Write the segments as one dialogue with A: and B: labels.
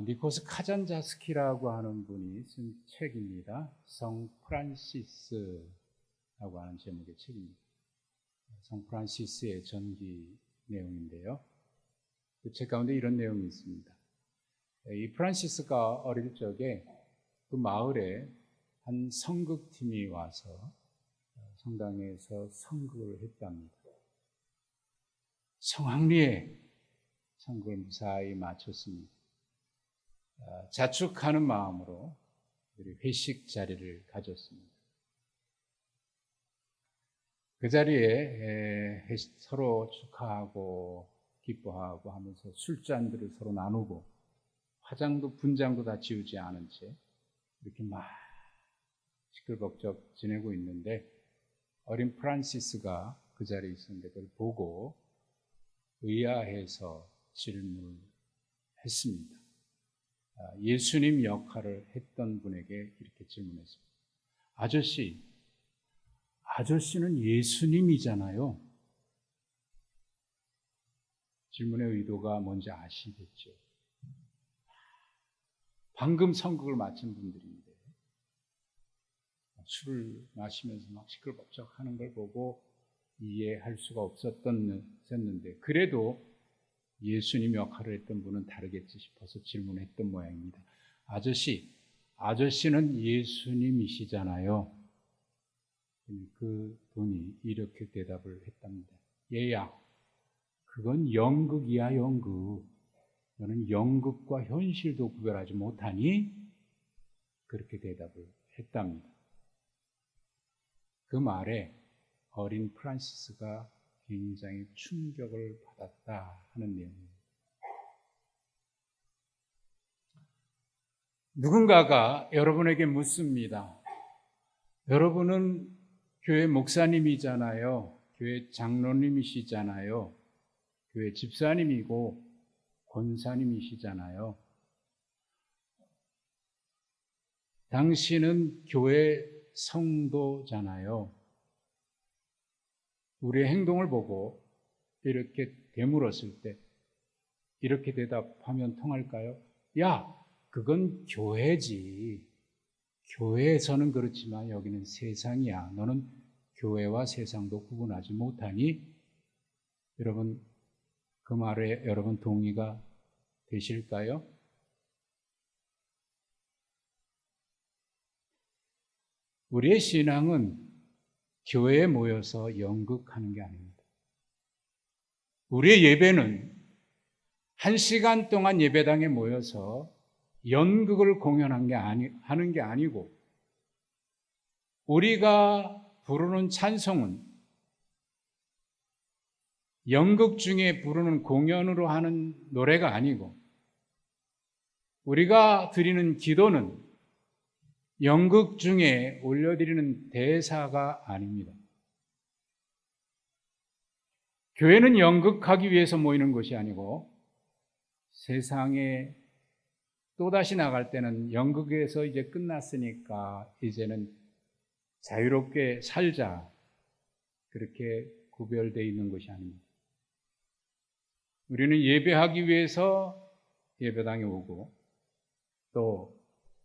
A: 니코스 카잔자스키라고 하는 분이 쓴 책입니다. 성 프란시스라고 하는 제목의 책입니다. 성 프란시스의 전기 내용인데요. 그 책 가운데 이런 내용이 있습니다. 이 프란시스가 어릴 적에 그 마을에 한 성극팀이 와서 성당에서 성극을 했답니다. 성황리에 성극을 무사히 마쳤습니다. 자축하는 마음으로 회식 자리를 가졌습니다. 그 자리에 서로 축하하고 기뻐하고 하면서 술잔들을 서로 나누고 화장도 분장도 다 지우지 않은 채 이렇게 막 시끌벅적 지내고 있는데 어린 프란시스가 그 자리에 있었는데 그걸 보고 의아해서 질문을 했습니다. 예수님 역할을 했던 분에게 이렇게 질문했습니다. 아저씨는 예수님이잖아요. 질문의 의도가 뭔지 아시겠죠? 방금 성극을 마친 분들인데 술을 마시면서 막 시끌벅적 하는 걸 보고 이해할 수가 없었는데 그래도 예수님 역할을 했던 분은 다르겠지 싶어서 질문했던 모양입니다. 아저씨는 예수님이시잖아요. 그 분이 이렇게 대답을 했답니다. 얘야, 그건 연극이야, 연극. 너는 연극과 현실도 구별하지 못하니? 그렇게 대답을 했답니다. 그 말에 어린 프란시스가 굉장히 충격을 받았다 하는 내용입니다. 누군가가 여러분에게 묻습니다. 여러분은 교회 목사님이잖아요. 교회 장로님이시잖아요. 교회 집사님이고 권사님이시잖아요. 당신은 교회 성도잖아요. 우리의 행동을 보고 이렇게 되물었을 때 이렇게 대답하면 통할까요? 야, 그건 교회지. 교회에서는 그렇지만 여기는 세상이야. 너는 교회와 세상도 구분하지 못하니? 여러분, 그 말에 여러분 동의가 되실까요? 우리의 신앙은 교회에 모여서 연극하는 게 아닙니다. 우리의 예배는 1시간 동안 예배당에 모여서 연극을 하는 게 아니고 우리가 부르는 찬송은 연극 중에 부르는 공연으로 하는 노래가 아니고 우리가 드리는 기도는 연극 중에 올려드리는 대사가 아닙니다. 교회는 연극하기 위해서 모이는 것이 아니고 세상에 또다시 나갈 때는 연극에서 이제 끝났으니까 이제는 자유롭게 살자. 그렇게 구별되어 있는 것이 아닙니다. 우리는 예배하기 위해서 예배당에 오고 또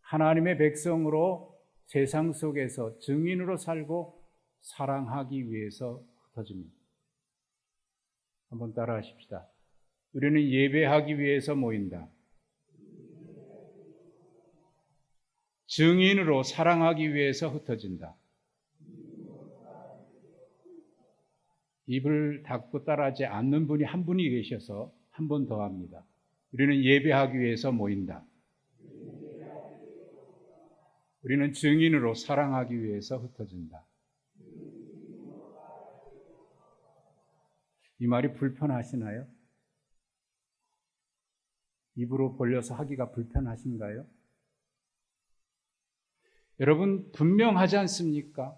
A: 하나님의 백성으로 세상 속에서 증인으로 살고 사랑하기 위해서 흩어집니다. 한번 따라 하십시다. 우리는 예배하기 위해서 모인다. 증인으로 사랑하기 위해서 흩어진다. 입을 닫고 따라하지 않는 분이 한 분이 계셔서 한 번 더 합니다. 우리는 예배하기 위해서 모인다. 우리는 증인으로 사랑하기 위해서 흩어진다. 이 말이 불편하시나요? 입으로 벌려서 하기가 불편하신가요? 여러분 분명하지 않습니까?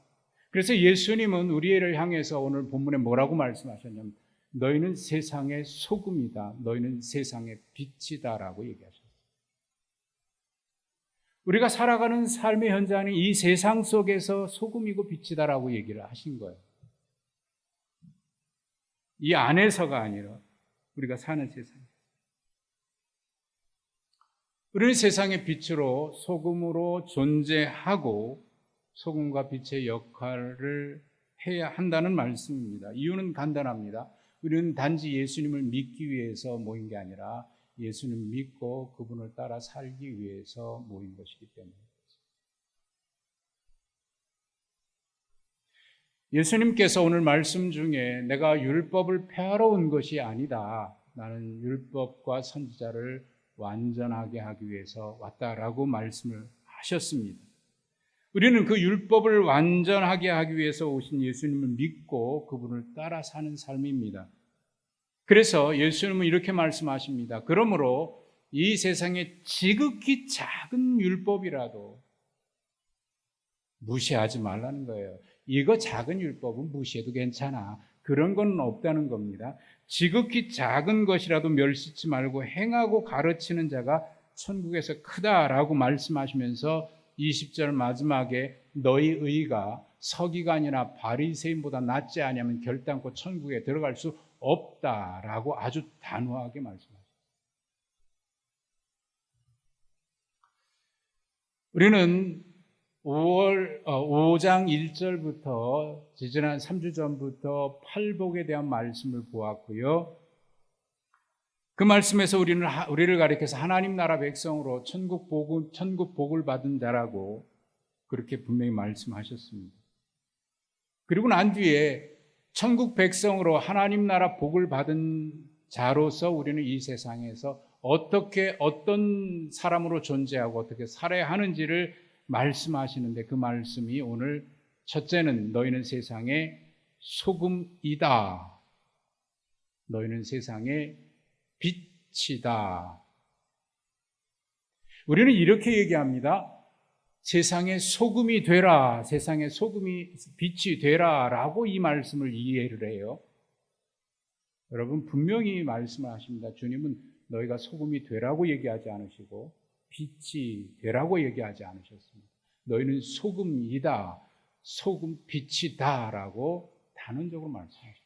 A: 그래서 예수님은 우리를 향해서 오늘 본문에 뭐라고 말씀하셨냐면 너희는 세상의 소금이다. 너희는 세상의 빛이다라고 얘기하셨어요. 우리가 살아가는 삶의 현장은 이 세상 속에서 소금이고 빛이다라고 얘기를 하신 거예요. 이 안에서가 아니라 우리가 사는 세상. 우리는 세상의 빛으로 소금으로 존재하고 소금과 빛의 역할을 해야 한다는 말씀입니다. 이유는 간단합니다. 우리는 단지 예수님을 믿기 위해서 모인 게 아니라 예수님 믿고 그분을 따라 살기 위해서 모인 것이기 때문입니다. 예수님께서 오늘 말씀 중에 내가 율법을 폐하러 온 것이 아니다. 나는 율법과 선지자를 완전하게 하기 위해서 왔다라고 말씀을 하셨습니다. 우리는 그 율법을 완전하게 하기 위해서 오신 예수님을 믿고 그분을 따라 사는 삶입니다. 그래서 예수님은 이렇게 말씀하십니다. 그러므로 이 세상에 지극히 작은 율법이라도 무시하지 말라는 거예요. 이거 작은 율법은 무시해도 괜찮아. 그런 건 없다는 겁니다. 지극히 작은 것이라도 멸시치 말고 행하고 가르치는 자가 천국에서 크다라고 말씀하시면서 20절 마지막에 너희 의가 서기관이나 바리새인보다 낫지 아니하면 결단코 천국에 들어갈 수 없다라고 아주 단호하게 말씀하십니다. 우리는 5장 1절부터 지지난 3주 전부터 팔복에 대한 말씀을 보았고요. 그 말씀에서 우리를 가리켜서 하나님 나라 백성으로 천국 복을 받은 자라고 그렇게 분명히 말씀하셨습니다. 그리고 난 뒤에 천국 백성으로 하나님 나라 복을 받은 자로서 우리는 이 세상에서 어떻게 어떤 사람으로 존재하고 어떻게 살아야 하는지를 말씀하시는데 그 말씀이 오늘 첫째는 너희는 세상의 소금이다. 너희는 세상의 빛이다. 우리는 이렇게 얘기합니다. 세상의 소금이 되라. 세상의 소금이 빛이 되라 라고 이 말씀을 이해를 해요. 여러분 분명히 말씀을 하십니다. 주님은 너희가 소금이 되라고 얘기하지 않으시고 빛이 되라고 얘기하지 않으셨습니다. 너희는 소금이다, 소금 빛이다라고 단언적으로 말씀하십니다.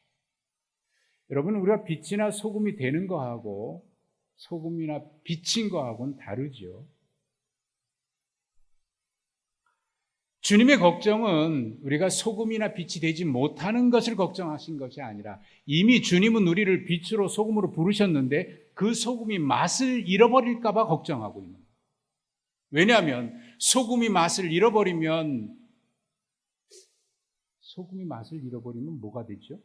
A: 여러분 우리가 빛이나 소금이 되는 거하고 소금이나 빛인 거하고는 다르죠. 주님의 걱정은 우리가 소금이나 빛이 되지 못하는 것을 걱정하신 것이 아니라 이미 주님은 우리를 빛으로 소금으로 부르셨는데 그 소금이 맛을 잃어버릴까 봐 걱정하고 있는 거예요. 왜냐하면 소금이 맛을 잃어버리면 뭐가 되죠?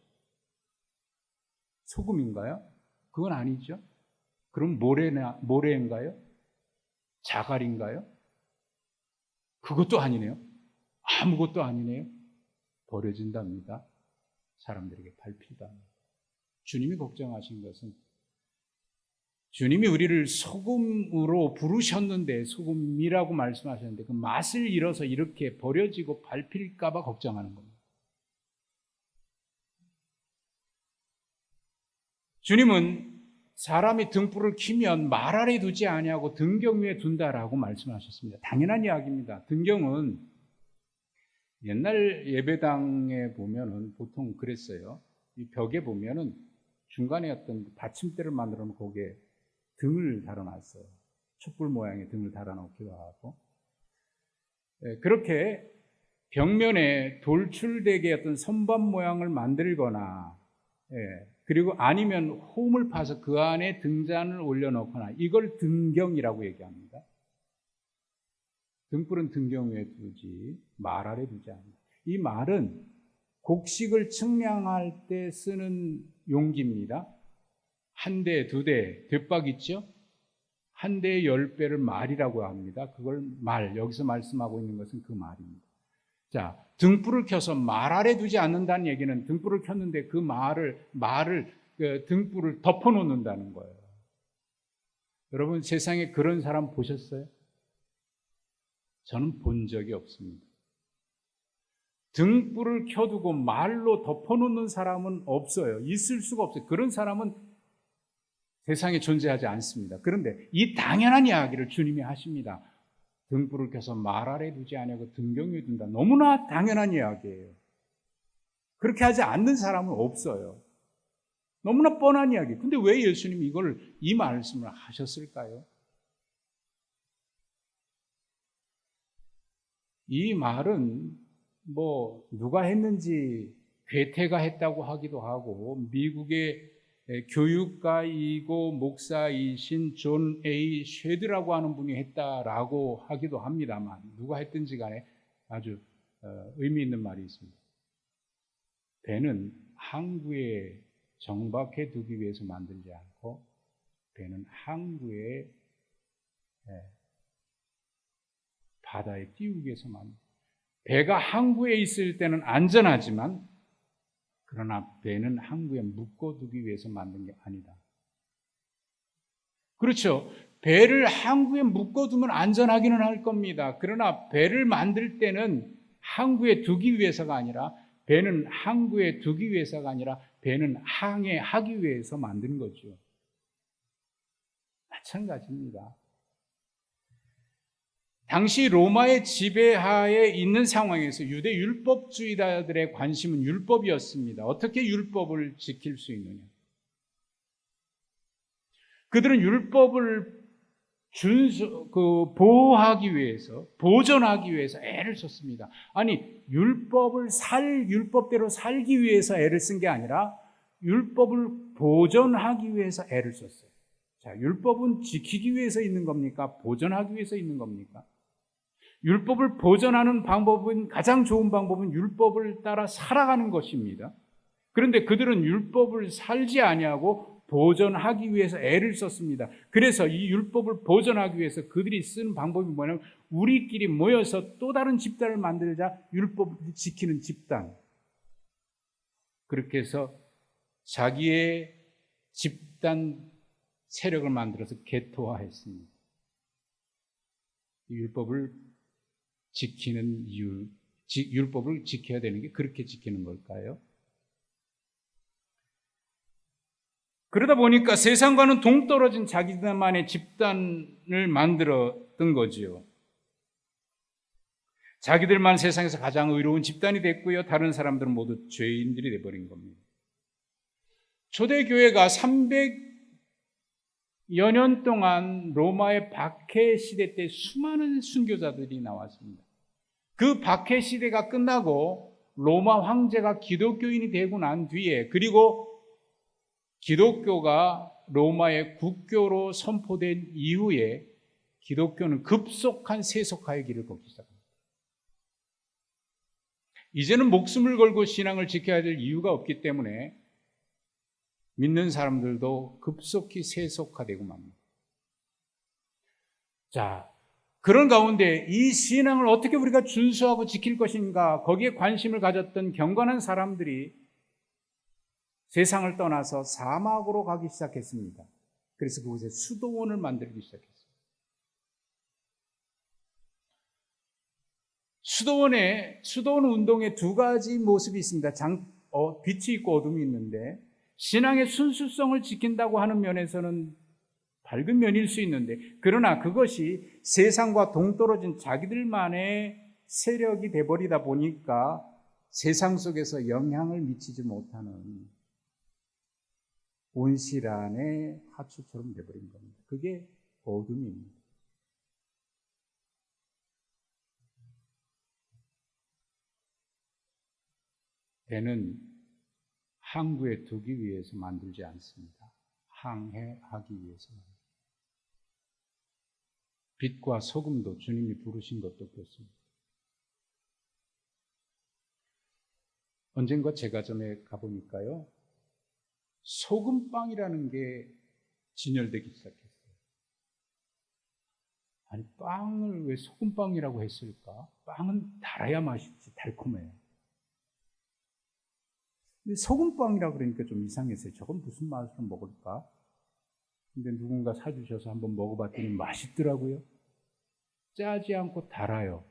A: 소금인가요? 그건 아니죠. 그럼 모래인가요? 자갈인가요? 그것도 아니네요. 아무것도 아니네요. 버려진답니다. 사람들에게 밟힌답니다. 주님이 걱정하신 것은 주님이 우리를 소금으로 부르셨는데 소금이라고 말씀하셨는데 그 맛을 잃어서 이렇게 버려지고 밟힐까 봐 걱정하는 겁니다. 주님은 사람이 등불을 켜면 말 아래 두지 아니하고 등경 위에 둔다라고 말씀하셨습니다. 당연한 이야기입니다. 등경은 옛날 예배당에 보면은 보통 그랬어요. 이 벽에 보면은 중간에 어떤 받침대를 만들어 놓고 거기에 등을 달아놨어요. 촛불 모양의 등을 달아놓기도 하고. 그렇게 벽면에 돌출되게 어떤 선반 모양을 만들거나, 그리고 아니면 홈을 파서 그 안에 등잔을 올려놓거나 이걸 등경이라고 얘기합니다. 등불은 등경 위에 두지 말 아래 두지 않는다. 이 말은 곡식을 측량할 때 쓰는 용기입니다. 한 대, 두 대, 뒷박 있죠? 한 대에 10배를 말이라고 합니다. 그걸 말, 여기서 말씀하고 있는 것은 그 말입니다. 자, 등불을 켜서 말 아래 두지 않는다는 얘기는 등불을 켰는데 그 등불을 덮어놓는다는 거예요. 여러분 세상에 그런 사람 보셨어요? 저는 본 적이 없습니다. 등불을 켜두고 말로 덮어놓는 사람은 없어요. 있을 수가 없어요. 그런 사람은 세상에 존재하지 않습니다. 그런데 이 당연한 이야기를 주님이 하십니다. 등불을 켜서 말 아래 두지 아니하고 등경 위에 둔다. 너무나 당연한 이야기예요. 그렇게 하지 않는 사람은 없어요. 너무나 뻔한 이야기. 근데 왜 예수님이 이 말씀을 하셨을까요? 이 말은 뭐 누가 했는지 괴테가 했다고 하기도 하고 미국의 교육가이고 목사이신 존 A. 쉐드라고 하는 분이 했다라고 하기도 합니다만 누가 했든지 간에 아주 의미 있는 말이 있습니다. 배는 항구에 정박해 두기 위해서 만들지 않고 배는 항구에 바다에 띄우기 위해서 만듭니다. 배가 항구에 있을 때는 안전하지만 그러나 배는 항구에 묶어두기 위해서 만든 게 아니다. 그렇죠. 배를 항구에 묶어두면 안전하기는 할 겁니다. 그러나 배를 만들 때는 항구에 두기 위해서가 아니라 배는 항구에 두기 위해서가 아니라 배는 항해하기 위해서 만든 거죠. 마찬가지입니다. 당시 로마의 지배하에 있는 상황에서 유대 율법주의자들의 관심은 율법이었습니다. 어떻게 율법을 지킬 수 있느냐? 그들은 율법을 보호하기 위해서, 보존하기 위해서 애를 썼습니다. 아니, 율법대로 살기 위해서 애를 쓴 게 아니라 율법을 보존하기 위해서 애를 썼어요. 자, 율법은 지키기 위해서 있는 겁니까? 보존하기 위해서 있는 겁니까? 율법을 보존하는 방법은, 가장 좋은 방법은 율법을 따라 살아가는 것입니다. 그런데 그들은 율법을 살지 아니하고 보존하기 위해서 애를 썼습니다. 그래서 이 율법을 보존하기 위해서 그들이 쓰는 방법이 뭐냐면 우리끼리 모여서 또 다른 집단을 만들자, 율법을 지키는 집단. 그렇게 해서 자기의 집단 세력을 만들어서 개토화했습니다. 율법을 지키는 이유, 율법을 지켜야 되는 게 그렇게 지키는 걸까요? 그러다 보니까 세상과는 동떨어진 자기들만의 집단을 만들었던 거지요. 자기들만 세상에서 가장 의로운 집단이 됐고요. 다른 사람들은 모두 죄인들이 되어버린 겁니다. 초대교회가 300여 년 동안 로마의 박해 시대 때 수많은 순교자들이 나왔습니다. 그 박해 시대가 끝나고 로마 황제가 기독교인이 되고 난 뒤에, 그리고 기독교가 로마의 국교로 선포된 이후에 기독교는 급속한 세속화의 길을 걷기 시작합니다. 이제는 목숨을 걸고 신앙을 지켜야 될 이유가 없기 때문에 믿는 사람들도 급속히 세속화되고 맙니다. 자, 그런 가운데 이 신앙을 어떻게 우리가 준수하고 지킬 것인가, 거기에 관심을 가졌던 경건한 사람들이 세상을 떠나서 사막으로 가기 시작했습니다. 그래서 그곳에 수도원을 만들기 시작했습니다. 수도원 운동에 두 가지 모습이 있습니다. 빛이 있고 어둠이 있는데, 신앙의 순수성을 지킨다고 하는 면에서는 밝은 면일 수 있는데, 그러나 그것이 세상과 동떨어진 자기들만의 세력이 돼버리다 보니까 세상 속에서 영향을 미치지 못하는 온실안의 하초처럼 돼버린 겁니다. 그게 어둠입니다. 배는 항구에 두기 위해서 만들지 않습니다. 항해하기 위해서 만듭니다. 빛과 소금도 주님이 부르신 것도 그렇습니다. 언젠가 제과점에 가보니까요, 소금빵이라는 게 진열되기 시작했어요. 아니, 빵을 왜 소금빵이라고 했을까? 빵은 달아야 맛있지, 달콤해요. 근데 소금빵이라고 그러니까 좀 이상했어요. 저건 무슨 맛으로 먹을까? 근데 누군가 사주셔서 한번 먹어봤더니 맛있더라고요. 짜지 않고 달아요.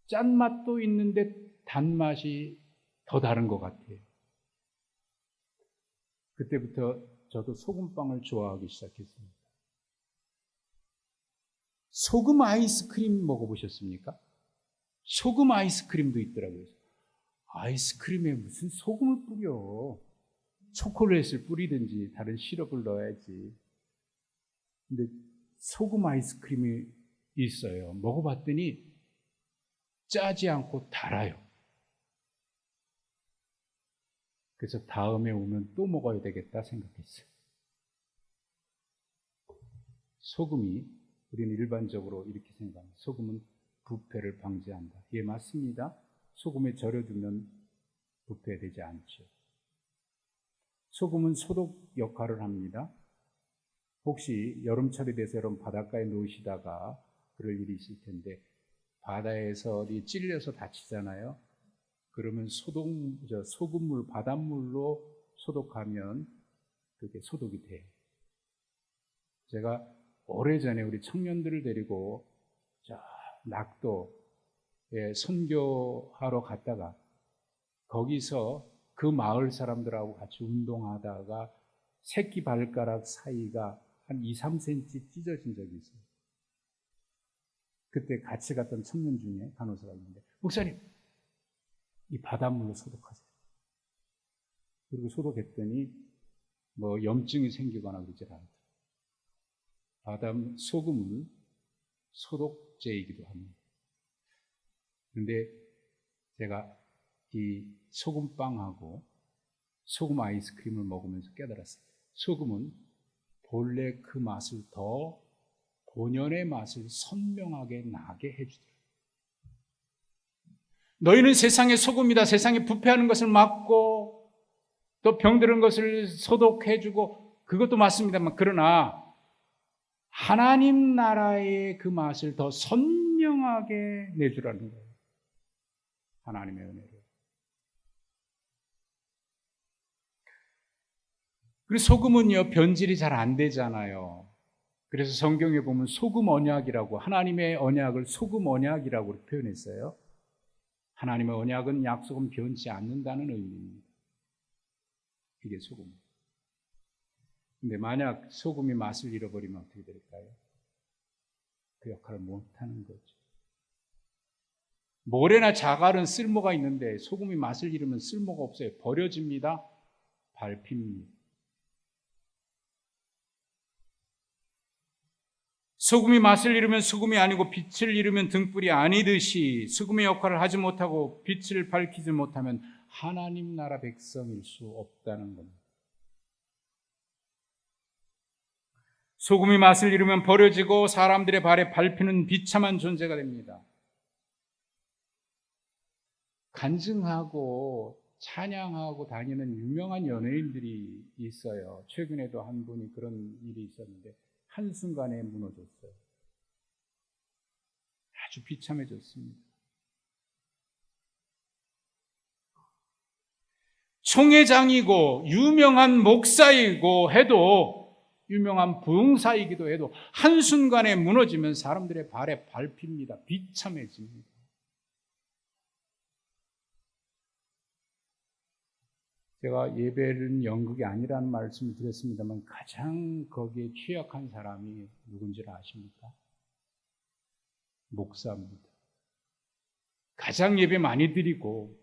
A: 짠맛도 있는데 단맛이 더 다른 것 같아요. 그때부터 저도 소금빵을 좋아하기 시작했습니다. 소금 아이스크림 먹어보셨습니까? 소금 아이스크림도 있더라고요. 아이스크림에 무슨 소금을 뿌려? 초콜릿을 뿌리든지 다른 시럽을 넣어야지. 근데 소금 아이스크림이 있어요. 먹어봤더니 짜지 않고 달아요. 그래서 다음에 오면 또 먹어야 되겠다 생각했어요. 소금이, 우리는 일반적으로 이렇게 생각합니다. 소금은 부패를 방지한다. 예, 맞습니다. 소금에 절여두면 부패되지 않죠. 소금은 소독 역할을 합니다. 혹시 여름철이 돼서 여러분 바닷가에 놓으시다가 그럴 일이 있을 텐데, 바다에서 어디 찔려서 다치잖아요. 그러면 소금물, 바닷물로 소독하면 그게 소독이 돼요. 제가 오래전에 우리 청년들을 데리고 저 낙도에 선교하러 갔다가 거기서 그 마을 사람들하고 같이 운동하다가 새끼 발가락 사이가 한 2, 3cm 찢어진 적이 있어요. 그때 같이 갔던 청년 중에 간호사가 있는데, 목사님, 이 바닷물로 소독하세요. 그리고 소독했더니 뭐 염증이 생기거나 그러지 않더라고요. 소금은 소독제이기도 합니다. 그런데 제가 이 소금빵하고 소금 아이스크림을 먹으면서 깨달았어요. 소금은 본래 그 맛을 더 본연의 맛을 선명하게 나게 해주더라고요. 너희는 세상의 소금이다. 세상에 부패하는 것을 막고 또 병드는 것을 소독해주고, 그것도 맞습니다만, 그러나 하나님 나라의 그 맛을 더 선명하게 내주라는 거예요. 하나님의 은혜를. 그리고 소금은요, 변질이 잘 안 되잖아요. 그래서 성경에 보면 소금 언약이라고, 하나님의 언약을 소금 언약이라고 표현했어요. 하나님의 언약은 약속은 변치 않는다는 의미입니다. 이게 소금. 근데 만약 소금이 맛을 잃어버리면 어떻게 될까요? 그 역할을 못하는 거죠. 모래나 자갈은 쓸모가 있는데 소금이 맛을 잃으면 쓸모가 없어요. 버려집니다. 밟힙니다. 소금이 맛을 잃으면 소금이 아니고 빛을 잃으면 등불이 아니듯이 소금의 역할을 하지 못하고 빛을 밝히지 못하면 하나님 나라 백성일 수 없다는 겁니다. 소금이 맛을 잃으면 버려지고 사람들의 발에 밟히는 비참한 존재가 됩니다. 간증하고 찬양하고 다니는 유명한 연예인들이 있어요. 최근에도 한 분이 그런 일이 있었는데 한순간에 무너졌어요. 아주 비참해졌습니다. 총회장이고 유명한 목사이고 해도, 유명한 부흥사이기도 해도 한순간에 무너지면 사람들의 발에 밟힙니다. 비참해집니다. 제가 예배는 연극이 아니라는 말씀을 드렸습니다만 가장 거기에 취약한 사람이 누군지 아십니까? 목사입니다. 가장 예배 많이 드리고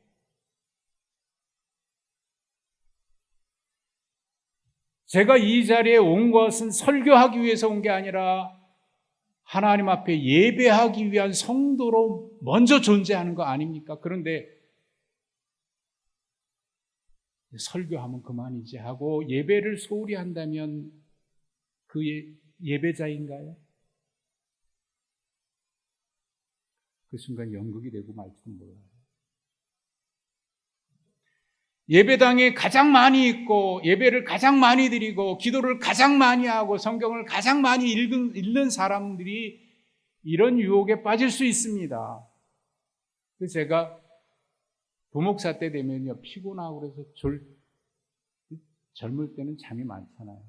A: 제가 이 자리에 온 것은 설교하기 위해서 온 게 아니라 하나님 앞에 예배하기 위한 성도로 먼저 존재하는 거 아닙니까? 그런데 설교하면 그만이지 하고 예배를 소홀히 한다면 그 예배자인가요? 그 순간 연극이 되고 말지도 몰라요. 예배당에 가장 많이 있고 예배를 가장 많이 드리고 기도를 가장 많이 하고 성경을 가장 많이 읽는 사람들이 이런 유혹에 빠질 수 있습니다. 그래서 제가 부목사 때 되면요 피곤하고 그래서 젊을 때는 잠이 많잖아요.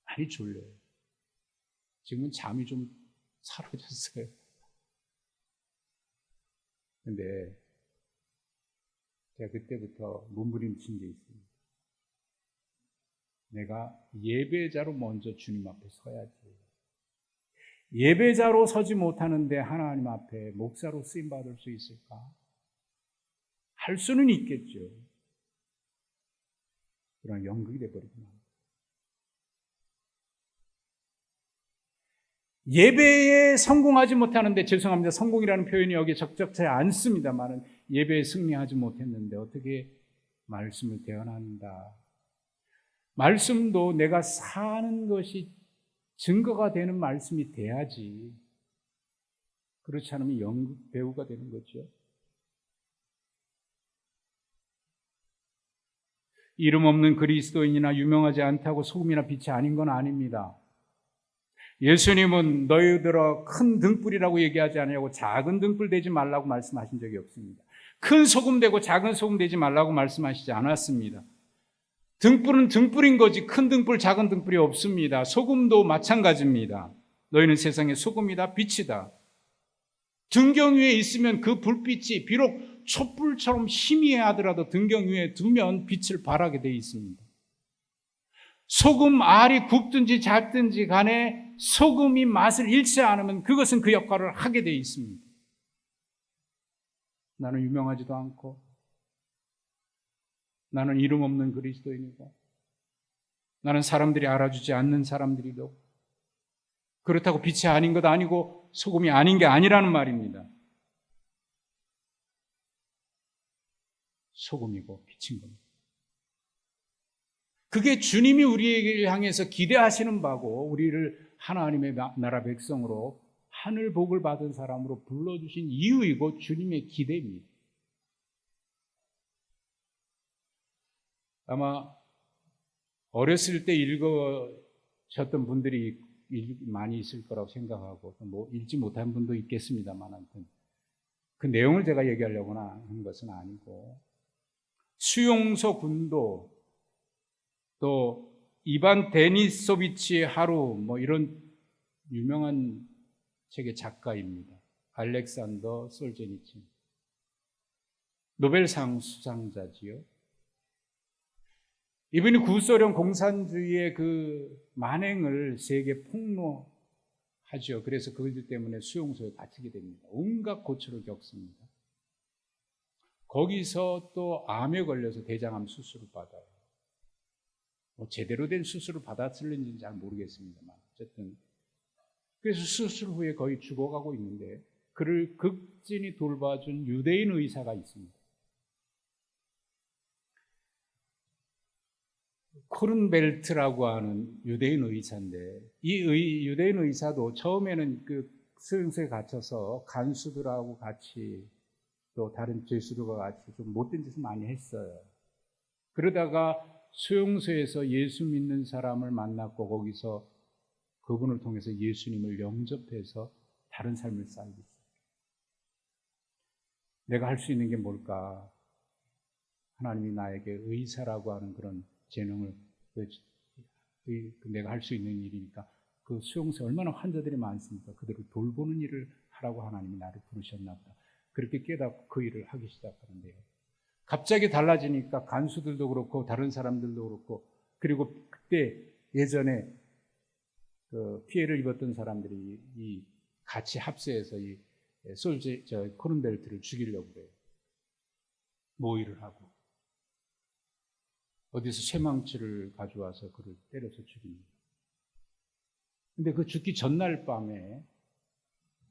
A: 많이 졸려요. 지금은 잠이 좀 사라졌어요. 근데 제가 그때부터 몸부림친 게 있습니다. 내가 예배자로 먼저 주님 앞에 서야지. 예배자로 서지 못하는데 하나님 앞에 목사로 쓰임받을 수 있을까? 할 수는 있겠죠. 그러나 연극이 돼버리구나. 예배에 성공하지 못하는데, 죄송합니다. 성공이라는 표현이 여기 적절치 않습니다만, 예배에 승리하지 못했는데 어떻게 말씀을 대언한다. 말씀도 내가 사는 것이 증거가 되는 말씀이 돼야지. 그렇지 않으면 연극 배우가 되는 거죠. 이름 없는 그리스도인이나 유명하지 않다고 소금이나 빛이 아닌 건 아닙니다. 예수님은 너희들아 큰 등불이라고 얘기하지 않냐고 작은 등불 되지 말라고 말씀하신 적이 없습니다. 큰 소금 되고 작은 소금 되지 말라고 말씀하시지 않았습니다. 등불은 등불인 거지 큰 등불 작은 등불이 없습니다. 소금도 마찬가지입니다. 너희는 세상의 소금이다, 빛이다. 등경 위에 있으면 그 불빛이 비록 촛불처럼 희미해 하더라도 등경 위에 두면 빛을 발하게 되어 있습니다. 소금 알이 굽든지 작든지 간에 소금이 맛을 잃지 않으면 그것은 그 역할을 하게 되어 있습니다. 나는 유명하지도 않고, 나는 이름 없는 그리스도인이고, 나는 사람들이 알아주지 않는 사람들이고, 그렇다고 빛이 아닌 것 아니고 소금이 아닌 게 아니라는 말입니다. 소금이고 빛인 겁니다. 그게 주님이 우리에게 향해서 기대하시는 바고, 우리를 하나님의 나라 백성으로 하늘 복을 받은 사람으로 불러주신 이유이고 주님의 기대입니다. 아마 어렸을 때 읽으셨던 분들이 많이 있을 거라고 생각하고, 뭐 읽지 못한 분도 있겠습니다만, 아무튼 그 내용을 제가 얘기하려고 하는 것은 아니고, 수용소 군도, 또 이반 데니소비치의 하루, 뭐 이런 유명한 책의 작가입니다. 알렉산더 솔제니친, 노벨상 수상자지요. 이분이 구소련 공산주의의 그 만행을 세계 폭로하죠. 그래서 그들 때문에 수용소에 갇히게 됩니다. 온갖 고초를 겪습니다. 거기서 또 암에 걸려서 대장암 수술을 받아요. 뭐 제대로 된 수술을 받았을는지는 잘 모르겠습니다만, 어쨌든 그래서 수술 후에 거의 죽어가고 있는데, 그를 극진히 돌봐준 유대인 의사가 있습니다. 코른벨트라고 하는 유대인 의사인데, 이 유대인 의사도 처음에는 그 수용소에 갇혀서 간수들하고 같이, 또 다른 죄수들과 같이 좀 못된 짓을 많이 했어요. 그러다가 수용소에서 예수 믿는 사람을 만났고, 거기서 그분을 통해서 예수님을 영접해서 다른 삶을 살고 있어요. 내가 할 수 있는 게 뭘까? 하나님이 나에게 의사라고 하는 그런 재능을, 내가 할 수 있는 일이니까, 그 수용소에 얼마나 환자들이 많습니까? 그들을 돌보는 일을 하라고 하나님이 나를 부르셨나 보다. 그렇게 깨닫고 그 일을 하기 시작하는데요. 갑자기 달라지니까 간수들도 그렇고 다른 사람들도 그렇고, 그리고 그때 예전에 그 피해를 입었던 사람들이 이 같이 합세해서 이 코른벨트를 죽이려고 그래요. 모의를 하고 어디서 쇠망치를 가져와서 그를 때려서 죽입니다. 근데 그 죽기 전날 밤에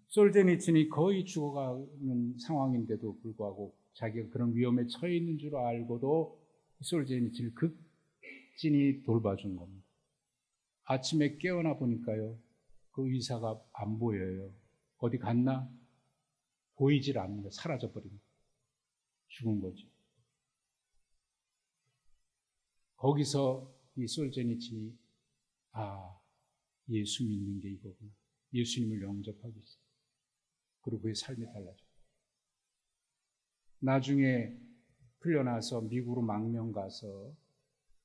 A: 솔제니친이 거의 죽어가는 상황인데도 불구하고 자기가 그런 위험에 처해 있는 줄 알고도 솔제니친을 극진히 돌봐준 겁니다. 아침에 깨어나 보니까요, 그 의사가 안 보여요. 어디 갔나? 보이질 않는다. 사라져버립니다. 죽은 거죠. 거기서 이 솔제니친이, 예수 믿는 게 이거구나. 예수님을 영접하겠어. 그리고 그의 삶이 달라져. 나중에 풀려나서 미국으로 망명 가서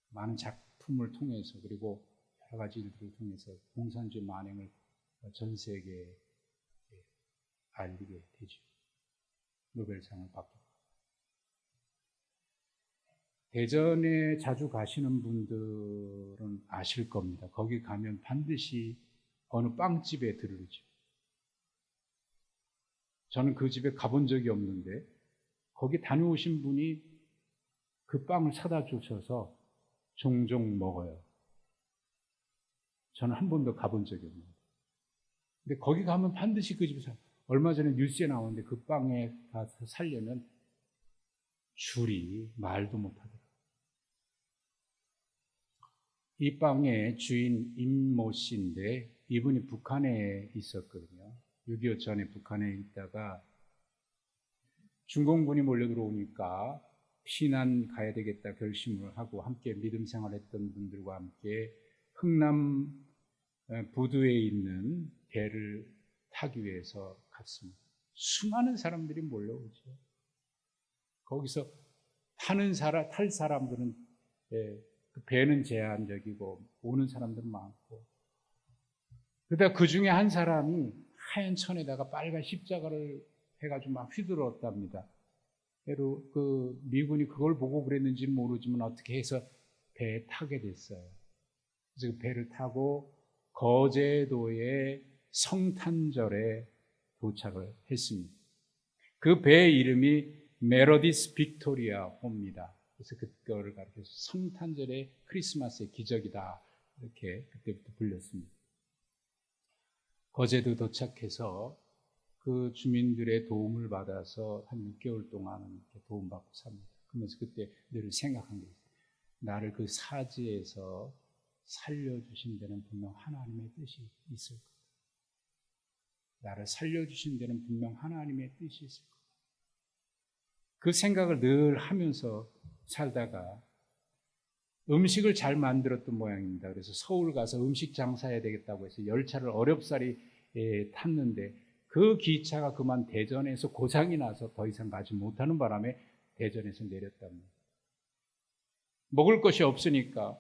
A: 많은 작품을 통해서, 그리고 여러 가지 일들을 통해서 공산주의 만행을 전 세계에 알리게 되죠. 노벨상을 받고. 대전에 자주 가시는 분들은 아실 겁니다. 거기 가면 반드시 어느 빵집에 들르죠. 저는 그 집에 가본 적이 없는데, 거기 다녀오신 분이 그 빵을 사다 주셔서 종종 먹어요. 저는 한 번도 가본 적이 없는데. 근데 거기 가면 반드시 그 집에서 얼마 전에 뉴스에 나오는데 그 빵에 가서 살려면 줄이 말도 못하더라고요. 이 빵의 주인 임모 씨인데 이분이 북한에 있었거든요. 6.25 전에 북한에 있다가 중공군이 몰려 들어오니까 피난 가야 되겠다 결심을 하고 함께 믿음 생활했던 분들과 함께 흥남 부두에 있는 배를 타기 위해서 갔습니다. 수많은 사람들이 몰려오죠. 거기서 탈 사람들은 그 배는 제한적이고 오는 사람들은 많고, 그러다 그 중에 한 사람이 하얀 천에다가 빨간 십자가를 해가지고 막 휘둘렀답니다. 그 미군이 그걸 보고 그랬는지 모르지만 어떻게 해서 배에 타게 됐어요. 그래서 그 배를 타고 거제도의 성탄절에 도착을 했습니다. 그 배의 이름이 메로디스 빅토리아 호입니다. 그래서 그거를 가르쳐서 성탄절의 크리스마스의 기적이다, 이렇게 그때부터 불렸습니다. 거제도 도착해서 그 주민들의 도움을 받아서 한 6개월 동안은 이렇게 도움받고 삽니다. 그러면서 그때 늘 생각한 게 있어요. 나를 그 사지에서 살려주신 데는 분명 하나님의 뜻이 있을 거다. 나를 살려주신 데는 분명 하나님의 뜻이 있을 거다. 그 생각을 늘 하면서 살다가 음식을 잘 만들었던 모양입니다. 그래서 서울 가서 음식 장사해야 되겠다고 해서 열차를 어렵사리 탔는데 그 기차가 그만 대전에서 고장이 나서 더 이상 가지 못하는 바람에 대전에서 내렸답니다. 먹을 것이 없으니까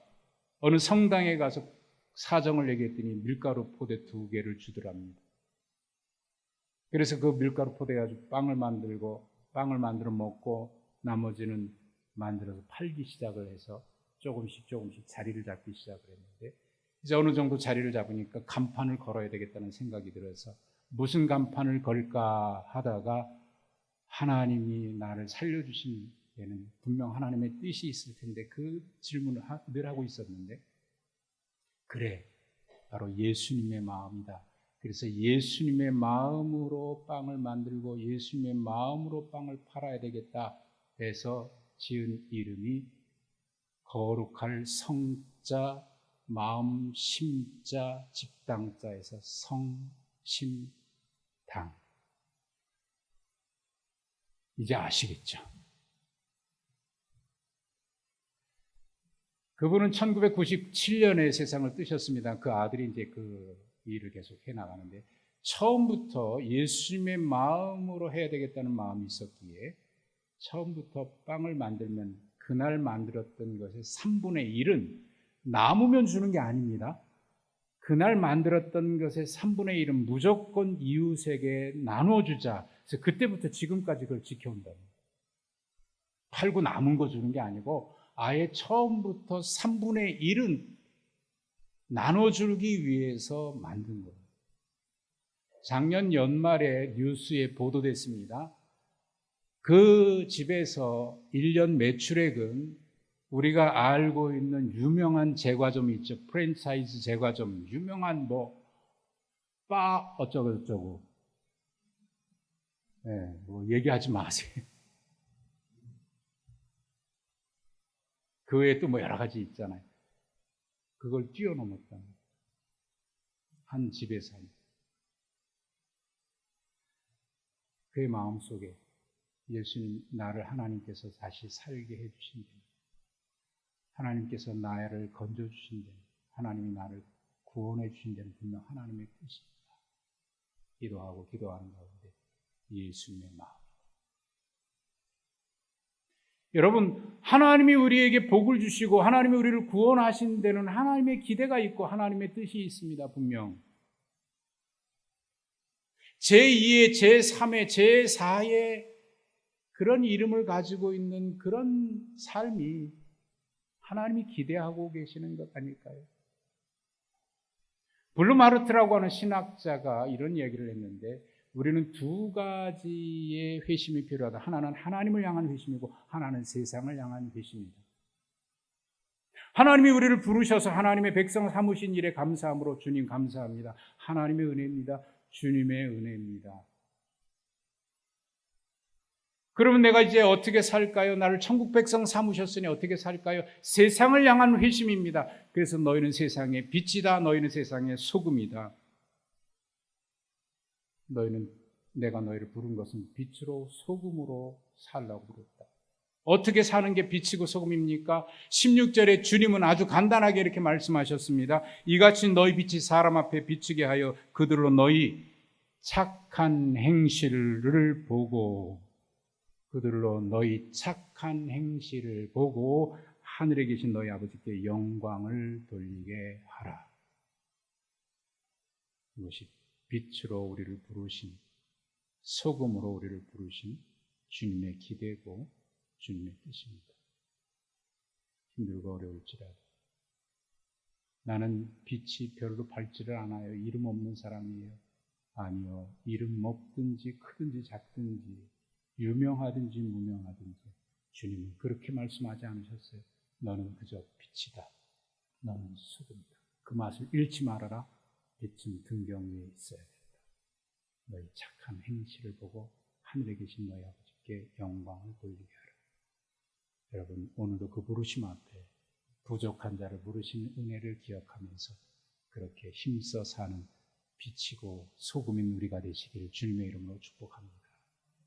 A: 어느 성당에 가서 사정을 얘기했더니 밀가루 포대 2개를 주더랍니다. 그래서 그 밀가루 포대 가지고 빵을 만들어 먹고 나머지는 만들어서 팔기 시작을 해서 조금씩 자리를 잡기 시작을 했는데, 이제 어느 정도 자리를 잡으니까 간판을 걸어야 되겠다는 생각이 들어서 무슨 간판을 걸까 하다가 하나님이 나를 살려주신 데는 분명 하나님의 뜻이 있을 텐데 그 질문을 늘 하고 있었는데, 그래, 바로 예수님의 마음이다. 그래서 예수님의 마음으로 빵을 만들고 예수님의 마음으로 빵을 팔아야 되겠다 해서 지은 이름이 거룩할 성자, 마음, 심자, 집당자에서 성심당. 이제 아시겠죠? 그분은 1997년에 세상을 뜨셨습니다. 그 아들이 이제 그 일을 계속 해나가는데, 처음부터 예수님의 마음으로 해야 되겠다는 마음이 있었기에 처음부터 빵을 만들면 그날 만들었던 것의 3분의 1은 남으면 주는 게 아닙니다. 그날 만들었던 것의 3분의 1은 무조건 이웃에게 나눠주자. 그래서 그때부터 지금까지 그걸 지켜온다는 거예요. 팔고 남은 거 주는 게 아니고 아예 처음부터 3분의 1은 나눠주기 위해서 만든 거예요. 작년 연말에 뉴스에 보도됐습니다. 그 집에서 1년 매출액은 우리가 알고 있는 유명한 제과점이 있죠. 프랜차이즈 제과점, 유명한 바 어쩌고 얘기하지 마세요. 그 외에 또 여러 가지 있잖아요. 그걸 뛰어넘었다. 한 집에서. 그의 마음속에 예수님, 나를 하나님께서 다시 살게 해주신 데, 하나님께서 나를 건져주신 데, 하나님이 나를 구원해 주신 데는 분명 하나님의 뜻입니다. 기도하고 기도하는 가운데 예수님의 마음. 여러분, 하나님이 우리에게 복을 주시고 하나님이 우리를 구원하신 데는 하나님의 기대가 있고 하나님의 뜻이 있습니다. 분명 제2의, 제3의, 제4의 그런 이름을 가지고 있는 그런 삶이 하나님이 기대하고 계시는 것 아닐까요? 블룸하르트라고 하는 신학자가 이런 얘기를 했는데, 우리는 2가지의 회심이 필요하다. 하나는 하나님을 향한 회심이고 하나는 세상을 향한 회심이다. 하나님이 우리를 부르셔서 하나님의 백성 삼으신 일에 감사함으로 주님 감사합니다. 하나님의 은혜입니다. 주님의 은혜입니다. 그러면 내가 이제 어떻게 살까요? 나를 천국 백성 삼으셨으니 어떻게 살까요? 세상을 향한 회심입니다. 그래서 너희는 세상의 빛이다. 너희는 세상의 소금이다. 내가 너희를 부른 것은 빛으로 소금으로 살라고 부르다. 어떻게 사는 게 빛이고 소금입니까? 16절에 주님은 아주 간단하게 이렇게 말씀하셨습니다. 이같이 너희 빛이 사람 앞에 비추게 하여 그들로 너희 착한 행실을 보고 하늘에 계신 너희 아버지께 영광을 돌리게 하라. 이것이 빛으로 우리를 부르신, 소금으로 우리를 부르신 주님의 기대고 주님의 뜻입니다. 힘들고 어려울지라도 나는 빛이 별로 밝지를 않아요. 이름 없는 사람이에요. 아니요. 이름 없든지 크든지 작든지 유명하든지 무명하든지 주님은 그렇게 말씀하지 않으셨어요. 너는 그저 빛이다. 너는 소금이다. 그 맛을 잃지 말아라. 빛은 등경 위에 있어야 된다. 너희 착한 행실을 보고 하늘에 계신 너희 아버지께 영광을 돌리게 하라. 여러분, 오늘도 그 부르심 앞에 부족한 자를 부르신 은혜를 기억하면서 그렇게 힘써 사는 빛이고 소금인 우리가 되시기를 주님의 이름으로 축복합니다.